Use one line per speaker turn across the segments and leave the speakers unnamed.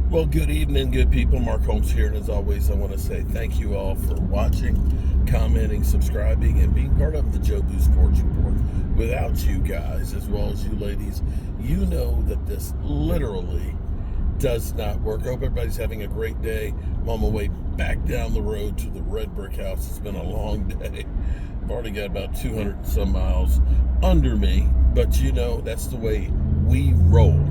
Well, good evening, good people. Mark Holmes here, and as always, I want to say thank you all for watching, commenting, subscribing, and being part of the Joe Boo Sports Report. Without you guys, as well as you ladies, you know that this literally does not work. I hope everybody's having a great day. I'm on my way back down the road to the red brick house. It's been a long day. I've already got about 200 and some miles under me, but you know, that's the way we roll.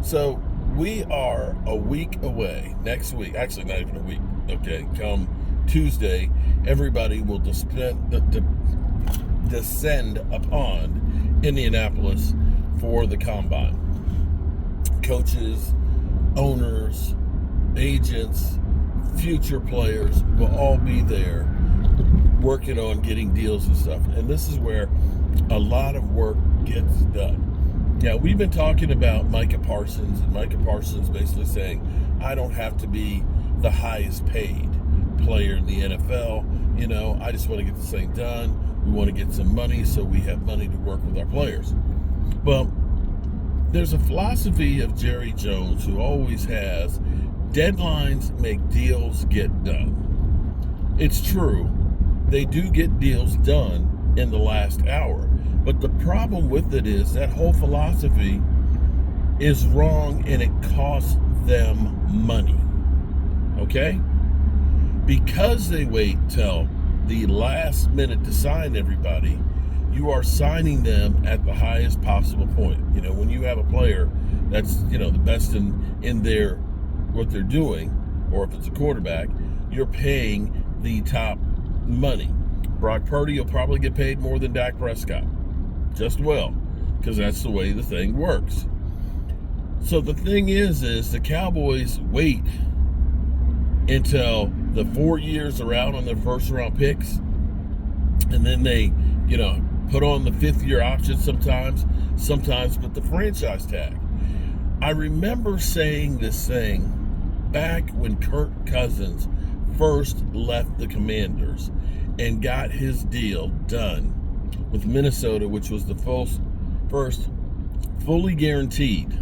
So we are a week away. Next week, actually not even a week. Okay, come Tuesday, everybody will descend upon Indianapolis for the combine. Coaches, owners, agents, future players will all be there working on getting deals and stuff. And this is where a lot of work gets done. Now, we've been talking about Micah Parsons, and Micah Parsons basically saying, I don't have to be the highest paid player in the NFL. You know, I just want to get this thing done. We want to get some money so we have money to work with our players. Well, there's a philosophy of Jerry Jones who always has deadlines make deals get done. It's true. They do get deals done in the last hour. But the problem with it is that whole philosophy is wrong and it costs them money. Okay? Because they wait till the last minute to sign everybody, you are signing them at the highest possible point. You know, when you have a player that's, you know, the best in their what they're doing, or if it's a quarterback, you're paying the top money. Brock Purdy will probably get paid more than Dak Prescott. Just well, because that's the way the thing works. So the thing is the Cowboys wait until the 4 years are out on their first round picks, and then they, you know, put on the 5th year option sometimes put the franchise tag. I remember saying this thing back when Kirk Cousins first left the Commanders and got his deal done with Minnesota, which was the first fully guaranteed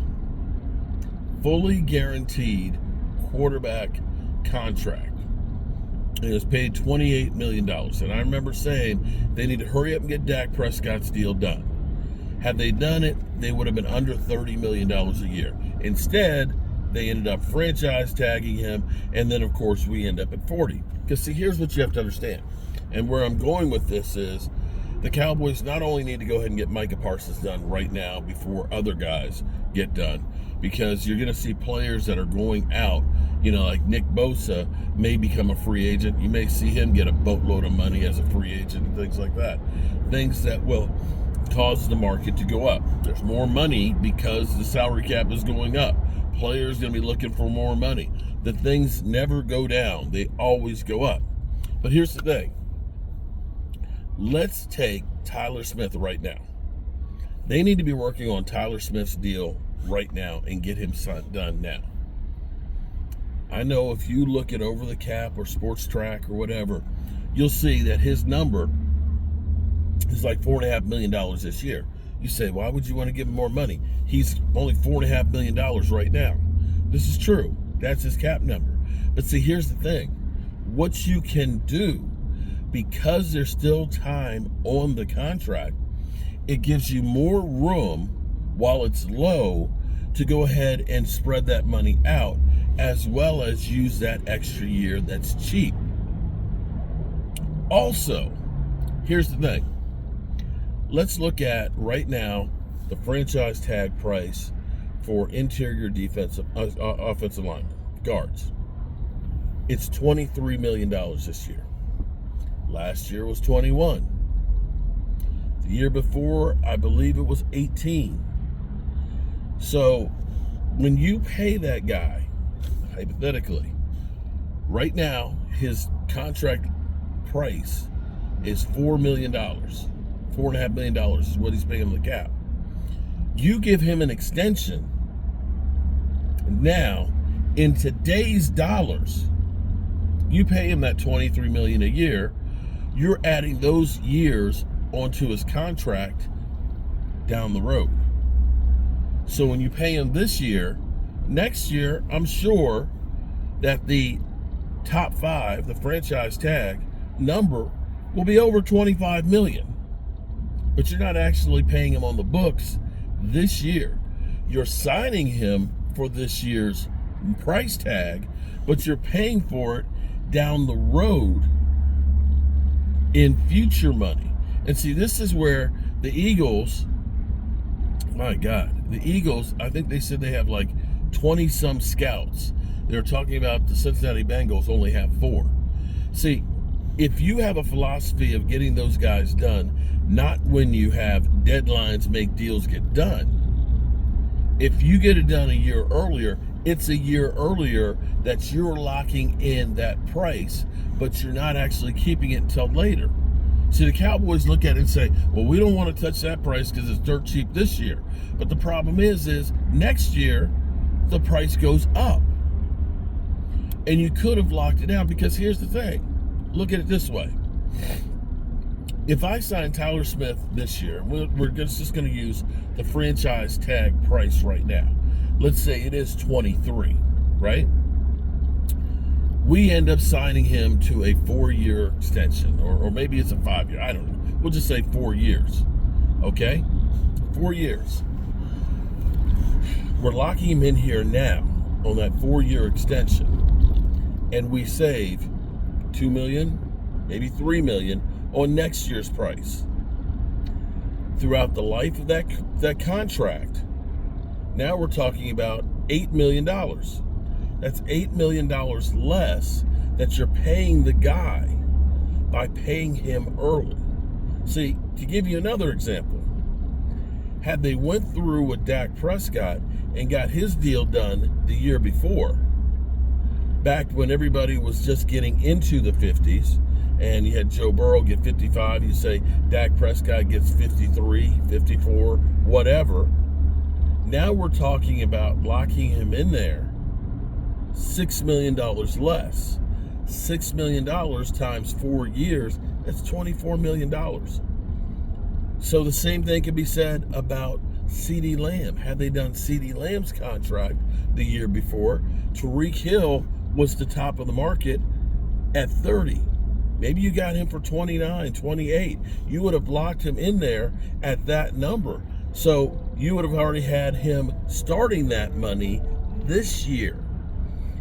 quarterback contract. And it was paid $28 million. And I remember saying they need to hurry up and get Dak Prescott's deal done. Had they done it, they would have been under $30 million a year. Instead, they ended up franchise tagging him, and then, of course, we end up at 40. Because, see, here's what you have to understand. And where I'm going with this is the Cowboys not only need to go ahead and get Micah Parsons done right now before other guys get done, because you're going to see players that are going out, you know, like Nick Bosa may become a free agent. You may see him get a boatload of money as a free agent and things like that. Things that will cause the market to go up. There's more money because the salary cap is going up. Players going to be looking for more money. The things never go down. They always go up. But here's the thing. Let's take Tyler Smith right now. They need to be working on Tyler Smith's deal right now and get him done now. I know if you look at Over the Cap or Sports Track or whatever, you'll see that his number is like $4.5 million this year. You say, why would you want to give him more money? He's only $4.5 million right now. This is true. That's his cap number. But see, here's the thing. What you can do, because there's still time on the contract, it gives you more room while it's low to go ahead and spread that money out, as well as use that extra year that's cheap. Also, here's the thing. Let's look at right now the franchise tag price for interior offensive linemen, guards. It's $23 million this year. Last year was 21. The year before, I believe it was 18. So when you pay that guy, hypothetically, right now his contract price is $4 million. $4.5 million is what he's paying on the cap. You give him an extension now in today's dollars. You pay him that $23 million a year. You're adding those years onto his contract down the road. So when you pay him this year, Next year, I'm sure that the top 5, the franchise tag number, will be over 25 million. But you're not actually paying him on the books this year. You're signing him for this year's price tag, but you're paying for it down the road in future money. And see, this is where the Eagles, my God, the Eagles, I think they said they have like 20 some scouts. They're talking about the Cincinnati Bengals only have 4. See, if you have a philosophy of getting those guys done, not when you have deadlines, make deals get done. If you get it done a year earlier, it's a year earlier that you're locking in that price, but you're not actually keeping it until later. See, the Cowboys look at it and say, well, we don't want to touch that price because it's dirt cheap this year. But the problem is next year, the price goes up. And you could have locked it down, because here's the thing. Look at it this way. If I sign Tyler Smith this year, we're just going to use the franchise tag price right now. Let's say it is 23, right? We end up signing him to a 4-year extension, or maybe it's a 5-year. I don't know. We'll just say 4 years, okay? 4 years. We're locking him in here now on that 4-year extension, and we save $2 million, maybe $3 million on next year's price. Throughout the life of that contract, now we're talking about $8 million. That's $8 million less that you're paying the guy by paying him early. See, to give you another example, had they went through with Dak Prescott and got his deal done the year before, back when everybody was just getting into the 50s, and you had Joe Burrow get 55, you say Dak Prescott gets 53, 54, whatever. Now we're talking about locking him in there $6 million less. $6 million times 4 years, that's $24 million. So the same thing can be said about CeeDee Lamb. Had they done CeeDee Lamb's contract the year before, Tyreek Hill was the top of the market at 30. Maybe you got him for 29, 28. You would have locked him in there at that number. So you would have already had him starting that money this year,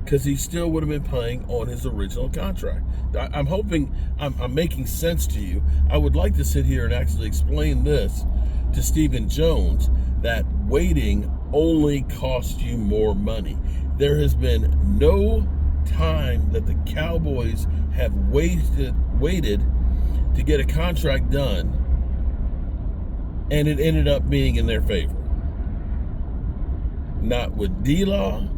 because he still would have been playing on his original contract. I'm hoping I'm making sense to you. I would like to sit here and actually explain this to Stephen Jones, that waiting only costs you more money. There has been no time that the Cowboys have waited to get a contract done and it ended up being in their favor. Not with D-Law,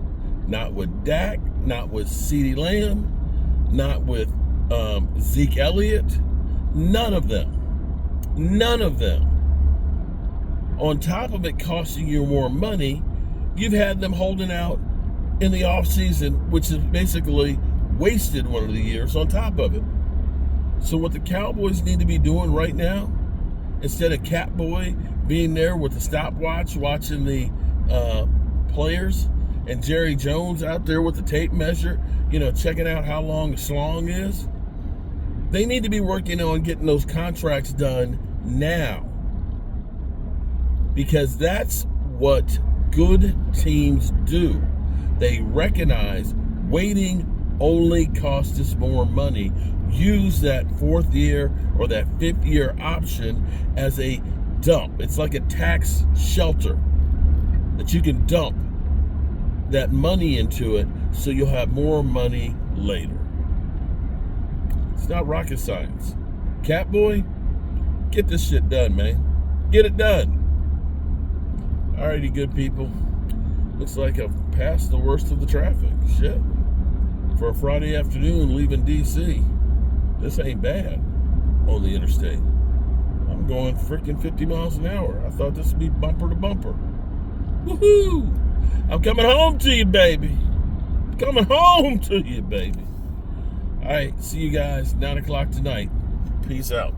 not with Dak, not with CeeDee Lamb, not with Zeke Elliott. None of them. None of them. On top of it costing you more money, you've had them holding out in the offseason, which is basically wasted one of the years on top of it. So what the Cowboys need to be doing right now, instead of Catboy being there with the stopwatch watching the players, and Jerry Jones out there with the tape measure, checking out how long the slong is, they need to be working on getting those contracts done now. Because that's what good teams do. They recognize waiting only costs us more money. Use that 4th year or that 5th year option as a dump. It's like a tax shelter that you can dump that money into it so you'll have more money later. It's not rocket science. Catboy, get this shit done, man. Get it done. Alrighty, good people. Looks like I've passed the worst of the traffic. Shit. For a Friday afternoon leaving D.C., this ain't bad on the interstate. I'm going freaking 50 miles an hour. I thought this would be bumper to bumper. Woohoo! I'm coming home to you, baby. Coming home to you, baby. All right, see you guys 9 o'clock tonight. Peace out.